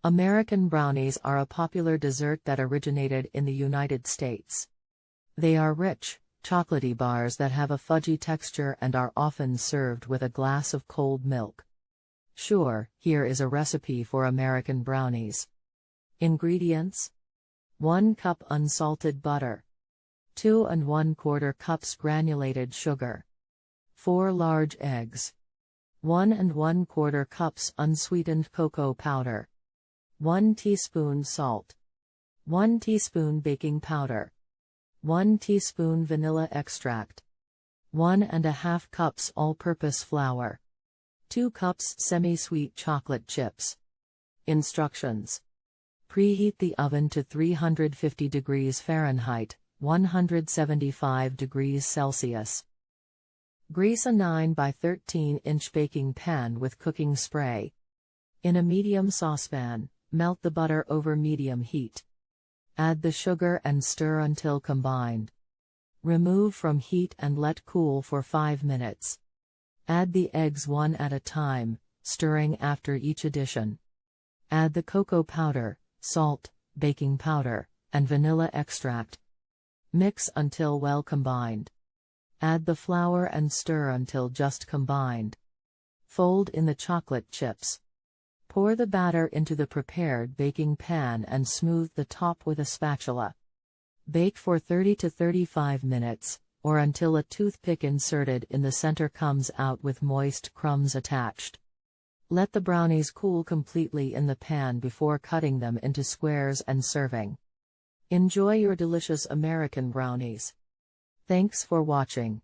American brownies are a popular dessert that originated in the United States. They are rich, chocolatey bars that have a fudgy texture and are often served with a glass of cold milk. Sure, here is a recipe for American brownies. Ingredients: 1 cup unsalted butter, 2 1/4 cups granulated sugar, 4 large eggs, 1 1/4 cups unsweetened cocoa powder, 1 teaspoon salt, 1 teaspoon baking powder, 1 teaspoon vanilla extract, 1½ cups all-purpose flour, 2 cups semi-sweet chocolate chips. Instructions: preheat the oven to 350 degrees Fahrenheit, 175 degrees Celsius. Grease a 9 by 13-inch baking pan with cooking spray. In a medium saucepan, melt the butter over medium heat. Add the sugar and stir until combined. Remove from heat and let cool for 5 minutes. Add the eggs one at a time, stirring after each addition. Add the cocoa powder, salt, baking powder, and vanilla extract. Mix until well combined. Add the flour and stir until just combined. Fold in the chocolate chips. Pour the batter into the prepared baking pan and smooth the top with a spatula. Bake for 30 to 35 minutes, or until a toothpick inserted in the center comes out with moist crumbs attached. Let the brownies cool completely in the pan before cutting them into squares and serving. Enjoy your delicious American brownies. Thanks for watching.